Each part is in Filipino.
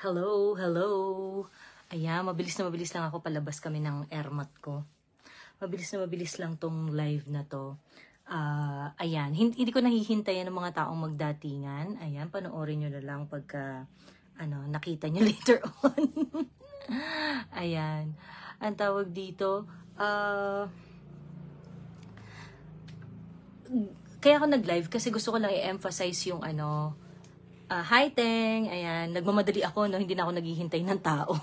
Hello, hello. Ayan, mabilis na mabilis lang ako palabas kami ng airmat ko. Mabilis na mabilis lang tong live na to. Ayan, hindi ko nahihintayan ng mga taong magdatingan. Ayan, panoorin nyo na lang pagka nakita nyo later on. Ayan, ang tawag dito, kaya ako nag-live kasi gusto ko lang i-emphasize yung hi, Teng. Ayan, nagmamadali ako, no? Hindi na ako naghihintay ng tao.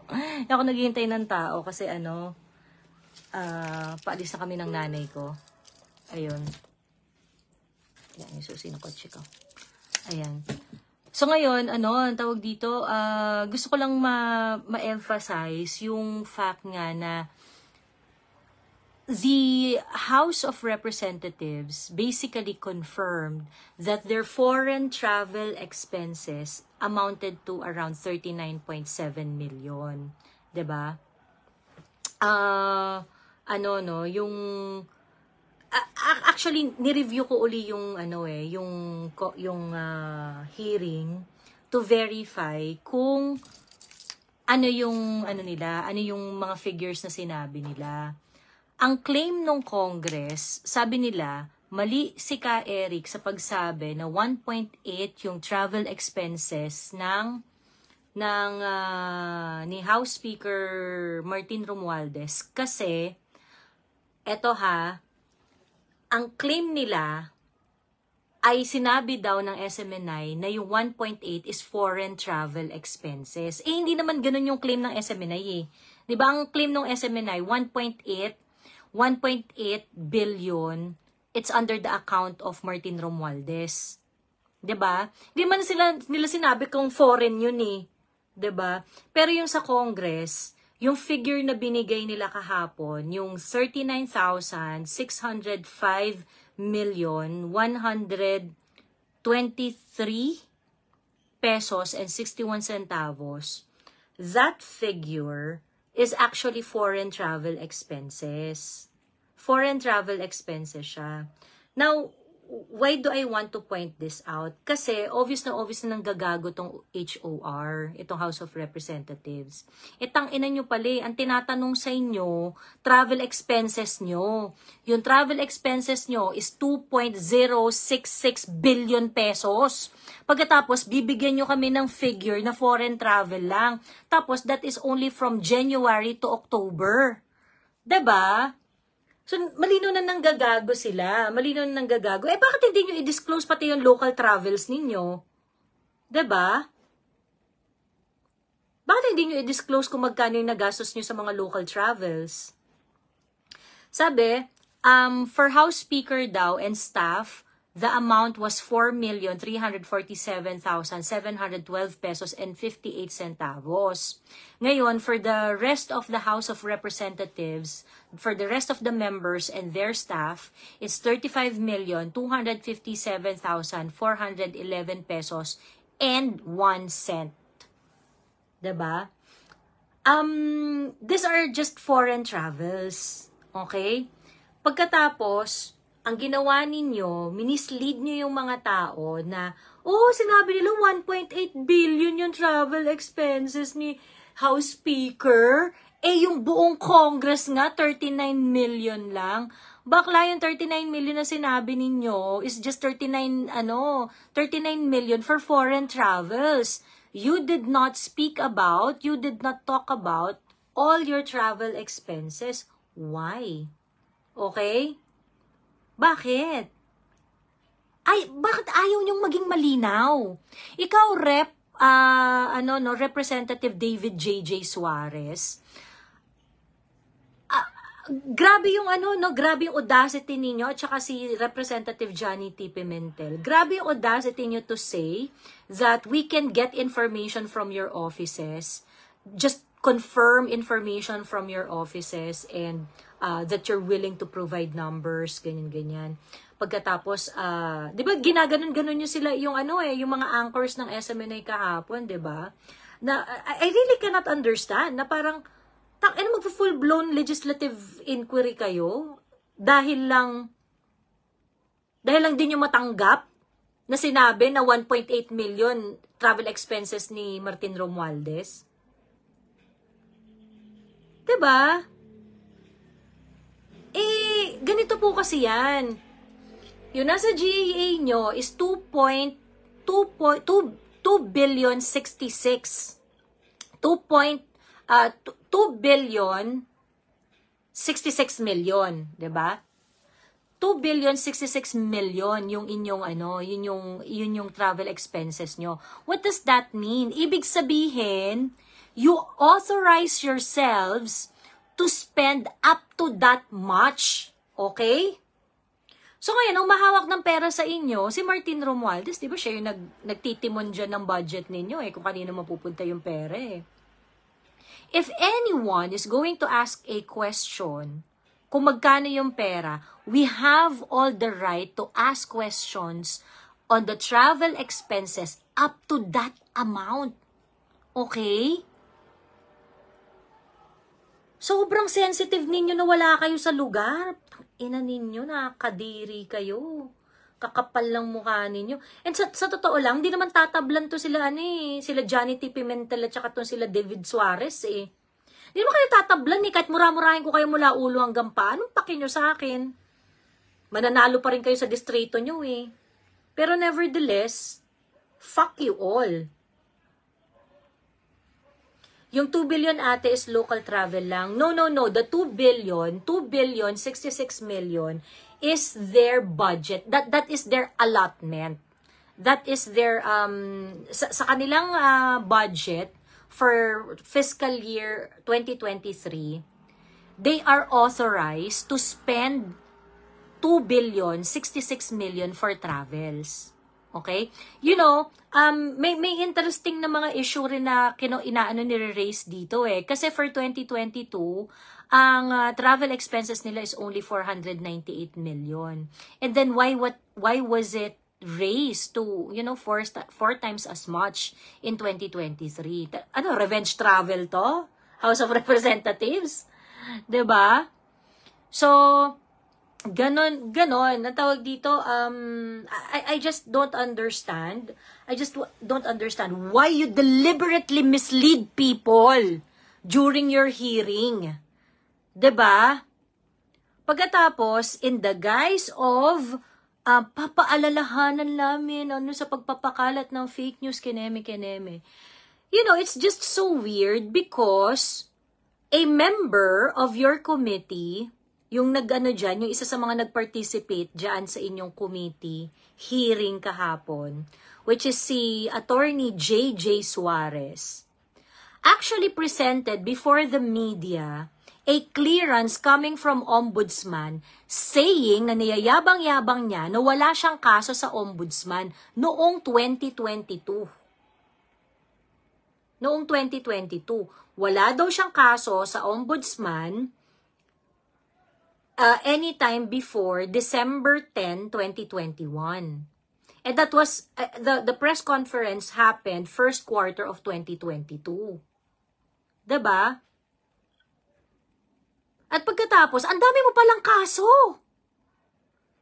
Hindi ako naghihintay ng tao kasi paalis na kami ng nanay ko. Ayun. Ayan, yung susi ng kotse ko. Ayan. So ngayon, ang tawag dito, gusto ko lang ma-emphasize yung fact nga na the House of Representatives basically confirmed that their foreign travel expenses amounted to around 39.7 million. 'Di ba? Yung actually ni-review ko uli yung hearing to verify kung ano yung mga figures na sinabi nila. Ang claim ng Congress, sabi nila, mali si Ka Eric sa pagsabi na 1.8 yung travel expenses ni House Speaker Martin Romualdez kasi ang claim nila ay sinabi daw ng SMNI na yung 1.8 is foreign travel expenses. Hindi naman ganun yung claim ng SMNI eh. 'Di ba ang claim ng SMNI 1.8 billion, it's under the account of Martin Romualdez. 'Di ba? Hindi man nila sinabi kung foreign yun eh. 'Di ba? Pero yung sa Congress, yung figure na binigay nila kahapon, yung 39,605 million 123 pesos and 61 centavos. That figure is actually foreign travel expenses. Foreign travel expenses siya. Now, why do I want to point this out? Kasi obvious na nanggagago tong HOR, itong House of Representatives. Ina nyo pala, ang tinatanong sa inyo, travel expenses nyo. Yung travel expenses nyo is 2.066 billion pesos. Pagkatapos, bibigyan nyo kami ng figure na foreign travel lang. Tapos, that is only from January to October. 'Di ba? So, malino na nanggagago sila. Malino na nanggagago. Bakit hindi nyo i-disclose pati yung local travels ninyo? 'Di ba? Bakit hindi nyo i-disclose kung magkano yung nagastos nyo sa mga local travels? Sabi, for House Speaker daw and staff, the amount was 4,347,712 pesos and 58 centavos. Ngayon, for the rest of the House of Representatives, for the rest of the members and their staff, it's 35,257,411 pesos and 1 cent. 'Di ba? These are just foreign travels. Okay? Pagkatapos, ang ginawa ninyo, minislead nyo yung mga tao na, sinabi nila 1.8 billion yung travel expenses ni House Speaker. Yung buong Congress nga, 39 million lang. Bakla yung 39 million na sinabi ninyo is just 39 million for foreign travels. You did not talk about all your travel expenses. Why? Okay? Bakit? Bakit ayaw niyong maging malinaw? Ikaw, Representative David J.J. Suarez. Grabe yung grabe yung audacity ninyo at saka si Representative Johnny T. Pimentel. Grabe yung audacity niyo to say that we can get information from your offices. Just confirm information from your offices and that you're willing to provide numbers, ganyan-ganyan. Pagkatapos, di ba, ginaganon-ganon nyo sila yung yung mga anchors ng SMNA kahapon, di ba? Na, I really cannot understand na parang, mag-full-blown legislative inquiry kayo dahil lang di nyo matanggap na sinabi na 1.8 million travel expenses ni Martin Romualdez? Diba? Ganito po kasi yan. Yung nasa GAA nyo is 2 billion 66. 2 billion 66 million, 'di ba? 2 billion 66 million yung inyong yun yung travel expenses nyo. What does that mean? Ibig sabihin, you authorize yourselves to spend up to that much. Okay? So ngayon, ang mahawak ng pera sa inyo, si Martin Romualdez, di ba siya yung nagtitimon dyan ng budget ninyo kung kanino mapupunta yung pera If anyone is going to ask a question, kung magkano yung pera, we have all the right to ask questions on the travel expenses up to that amount. Okay? Sobrang sensitive ninyo na wala kayo sa lugar. Ina ninyo, nakakadiri kayo. Kakapal lang mukha ninyo. And sa totoo lang, hindi naman tatablan to sila, sila Johnny T. Pimentel at saka sila David Suarez Hindi naman kayo tatablan kahit mura-murahin ko kayo mula ulo hanggang pa. Anong paki nyo sa akin? Mananalo pa rin kayo sa distrito nyo Pero nevertheless, fuck you all. Yung 2 billion ate is local travel lang. No. The 2 billion 66 million is their budget. That is their allotment. That is their, sa kanilang budget for fiscal year 2023, they are authorized to spend 2 billion 66 million for travels. Okay? You know, may interesting na mga issue rin na nire-raise dito Kasi for 2022, ang travel expenses nila is only 498 million. And then why was it raised to, four times as much in 2023? Revenge travel to? House of Representatives? 'Di ba? So, ganon, natawag dito, I just don't understand. I just don't understand why you deliberately mislead people during your hearing. 'Di ba? Pagkatapos, in the guise of papaalalahanan namin sa pagpapakalat ng fake news, kineme. It's just so weird because a member of your committee, yung yung isa sa mga nag-participate dyan sa inyong committee, hearing kahapon, which is si Attorney J.J. Suarez, actually presented before the media a clearance coming from Ombudsman saying na niyayabang-yabang niya na wala siyang kaso sa Ombudsman noong 2022. Noong 2022, wala daw siyang kaso sa Ombudsman anytime before December 10, 2021. And that was, the press conference happened first quarter of 2022. Diba? At pagkatapos, ang dami mo palang kaso.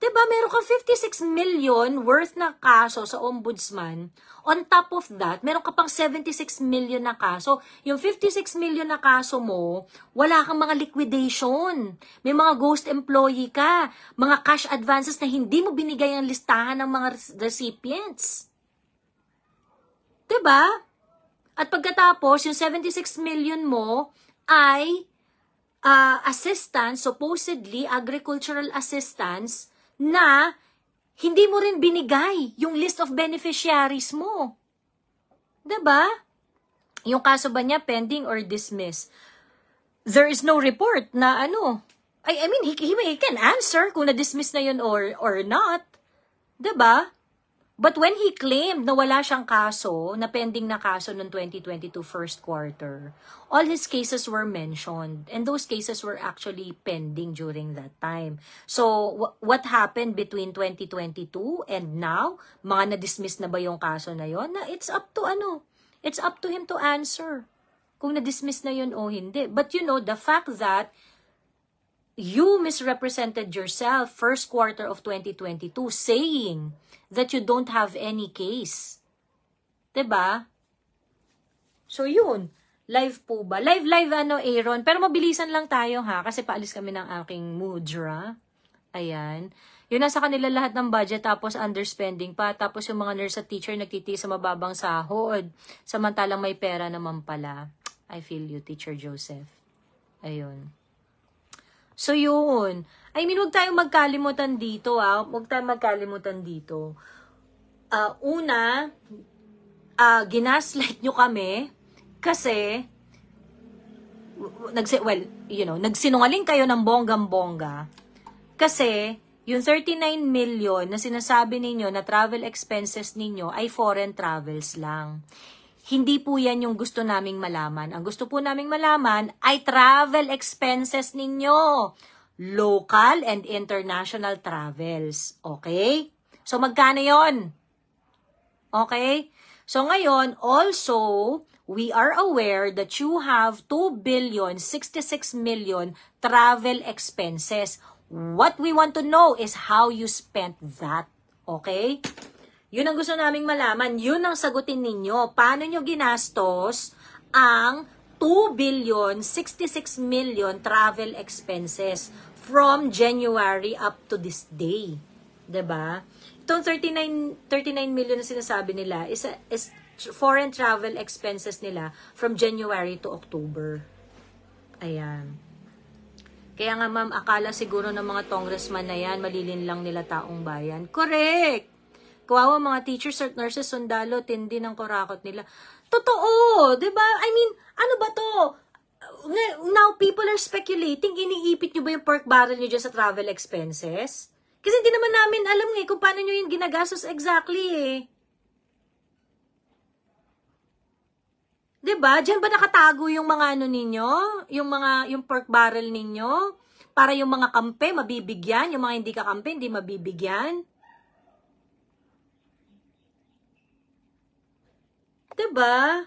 Diba? Meron kang 56 million worth na kaso sa Ombudsman. On top of that, meron ka pang 76 million na kaso. Yung 56 million na kaso mo, wala kang mga liquidation. May mga ghost employee ka. Mga cash advances na hindi mo binigay ang listahan ng mga recipients. Diba? At pagkatapos, yung 76 million mo ay assistance, supposedly agricultural assistance, na hindi mo rin binigay yung list of beneficiaries mo. 'Di ba? Yung kaso ba niya pending or dismissed? There is no report na I mean, he can answer kung na-dismiss na yun or not. 'Di ba? But when he claimed na wala siyang kaso, na pending na kaso noong 2022 first quarter, all his cases were mentioned. And those cases were actually pending during that time. So, what happened between 2022 and now? Mga na-dismiss na ba yung kaso na yon? Na it's up to it's up to him to answer kung na-dismiss na yun o hindi. But the fact that you misrepresented yourself first quarter of 2022 saying that you don't have any case. 'Di ba? So yun, live po ba? Live Aaron. Pero mabilisan lang tayo ha, kasi paalis kami ng aking mudra. Ayan. Yun nasa kanila lahat ng budget, tapos underspending pa. Tapos yung mga nurse at teacher nagtitiis sa mababang sahod. Samantalang may pera naman pala. I feel you, Teacher Joseph. Ayun. So yun. I mean, huwag tayong magkalimutan dito ha. Huwag tayong magkalimutan dito. Una, ginaslight nyo kami kasi nagsinungaling kayo ng bonggang-bongga kasi yung 39 million na sinasabi ninyo na travel expenses ninyo ay foreign travels lang. Hindi po yan yung gusto naming malaman. Ang gusto po naming malaman ay travel expenses ninyo. Local and international travels. Okay? So magkano yon? Okay? So ngayon, also, we are aware that you have 2,066,000,000 travel expenses. What we want to know is how you spent that. Okay? Yun ang gusto naming malaman. Yun ang sagutin ninyo. Paano nyo ginastos ang 2,066,000,000 travel expenses from January up to this day? 'Di ba? Itong 39 million na sinasabi nila is foreign travel expenses nila from January to October. Ayan. Kaya nga ma'am, akala siguro ng mga congressman na yan, malilin lang nila taong bayan. Correct! Kawawa mga teachers at nurses, sundalo, tindi ng kurakot nila. Totoo! Diba? I mean, ano ba to? Now, people are speculating, iniipit nyo ba yung pork barrel nyo dyan sa travel expenses? Kasi hindi naman namin alam kung paano nyo yung ginagastos exactly eh. Diba? Diyan ba nakatago yung mga ano ninyo? Yung pork barrel ninyo? Para yung mga kampe mabibigyan, yung mga hindi kakampe hindi mabibigyan? Diba?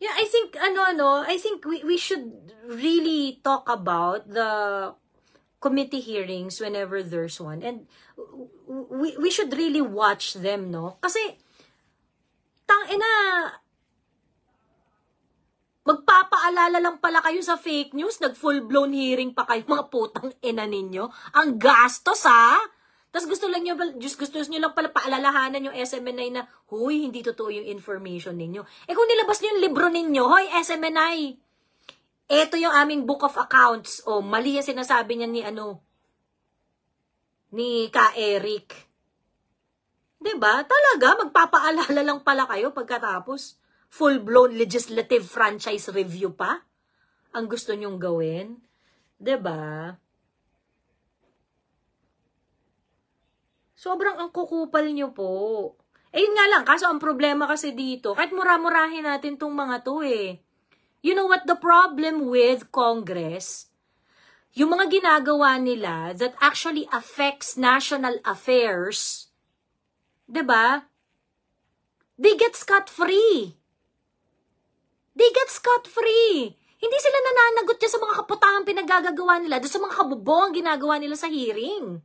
Yeah, I think I think we should really talk about the committee hearings whenever there's one, and we should really watch them, no? Kasi magpapaalala lang pala kayo sa fake news, nag full-blown hearing pa kayo, mga putang ina ninyo. Ang gastos ha? Tapos gusto nyo lang pala paalalahanan yung SMNI na, huy, hindi totoo yung information ninyo. Eh kung nilabas nyo yung libro ninyo, hoy, SMNI, eto yung aming book of accounts. O, mali yung sinasabi niya ni Ka Eric. Diba? Talaga, magpapaalala lang pala kayo pagkatapos full-blown legislative franchise review pa ang gusto nyong gawin. Diba? Sobrang ang kukupal nyo po. Eh yun nga lang, kaso ang problema kasi dito, kahit mura-murahin natin tong mga to eh. You know what the problem with Congress? Yung mga ginagawa nila that actually affects national affairs, 'di ba? They get scot-free. They get scot-free. Hindi sila nananagot dyan sa mga kaputangang pinagagagawa nila, doon sa mga kabubong ginagawa nila sa hearing.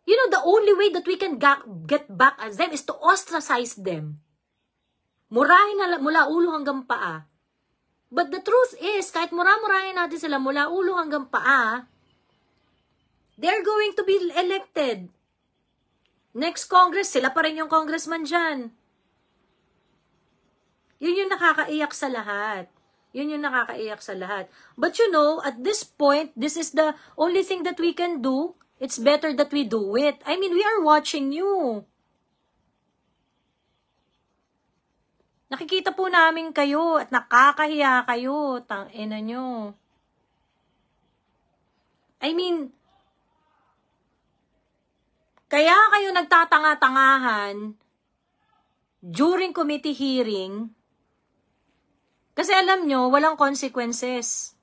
You know, the only way that we can get back at them is to ostracize them. Murahin na mula ulo hanggang paa. But the truth is, kahit mura-murahin natin sila mula ulo hanggang paa, they're going to be elected. Next Congress, sila pa rin yung congressman dyan. Yun yung nakakaiyak sa lahat. Yun yung nakakaiyak sa lahat. But you know, at this point, this is the only thing that we can do. It's better that we do it. I mean, we are watching you. Nakikita po namin kayo at nakakahiya kayo. Tangina nyo. I mean, kaya kayo nagtatanga-tangahan during committee hearing kasi alam nyo, walang consequences.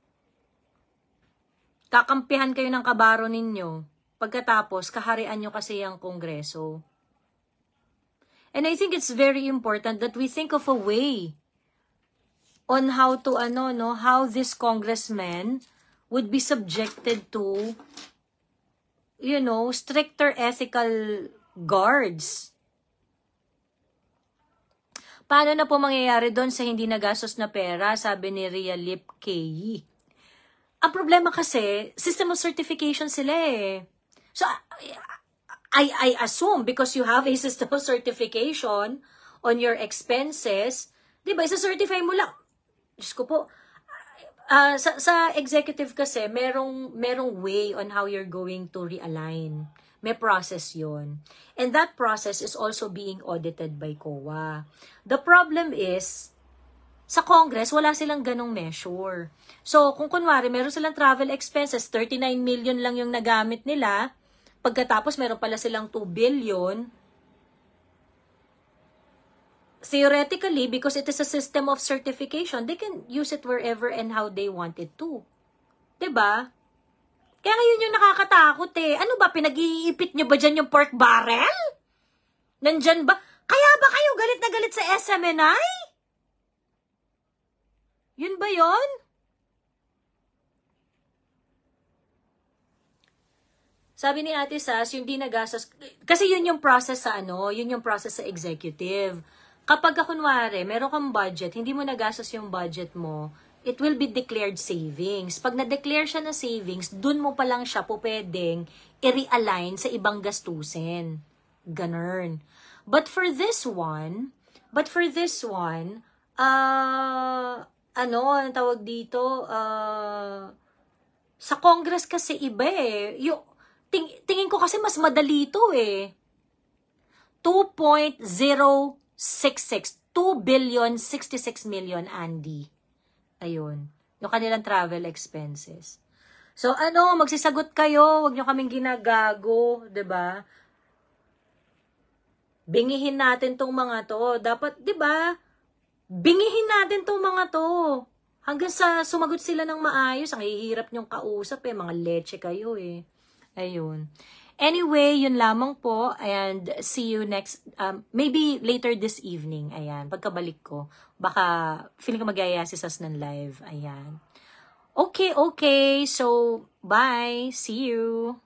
Kakampihan kayo ng kabaro ninyo. Pagkatapos, kaharian nyo kasi ang Kongreso. And I think it's very important that we think of a way on how to, how this congressman would be subjected to, stricter ethical guards. Paano na po mangyayari doon sa hindi nagastos na pera, sabi ni Ria Lip Kei. Ang problema kasi, system of certification sila eh. So, I assume because you have a system of certification on your expenses, di ba, isa-certify mo lang. Diyos ko po, sa executive kasi, merong way on how you're going to realign. May process yon. And that process is also being audited by COA. The problem is, sa Congress, wala silang ganong measure. So, kung kunwari, meron silang travel expenses, 39 million lang yung nagamit nila, pagkatapos meron pala silang 2 billion, theoretically, because it is a system of certification, they can use it wherever and how they want it to. Diba? Kaya yun yung nakakatakot eh. Ano ba, pinag-iipit nyo ba dyan yung pork barrel? Nandyan ba? Kaya ba kayo galit na galit sa SMNI? Yun ba yun? Sabi ni Ate Sas, yung di nagastos, kasi yun yung process sa yun yung process sa executive. Kapag kunwari, meron kang budget, hindi mo nagastos yung budget mo, it will be declared savings. Pag na-declare siya na savings, dun mo pa lang siya po pwedeng i-realign sa ibang gastusin. Ganun. But for this one, ang tawag dito, sa Congress kasi iba eh. Tingin ko kasi mas madali ito eh. 2.066, 2,066,000,000, Andy. Ayun. Yung kanilang travel expenses. So, magsisagot kayo. Huwag nyo kaming ginagago. 'Di ba? Bingihin natin tong mga to. Dapat, 'di ba? Bingihin natin tong mga to. Hanggang sa sumagot sila ng maayos. Ang hihirap nyong kausap eh. Mga leche kayo eh. Ayun. Anyway, yun lamang po. And see you next, maybe later this evening. Ayan. Pagkabalik ko. Baka, feeling ko mag-iaya si Sas ng live. Ayan. Okay. So, bye. See you.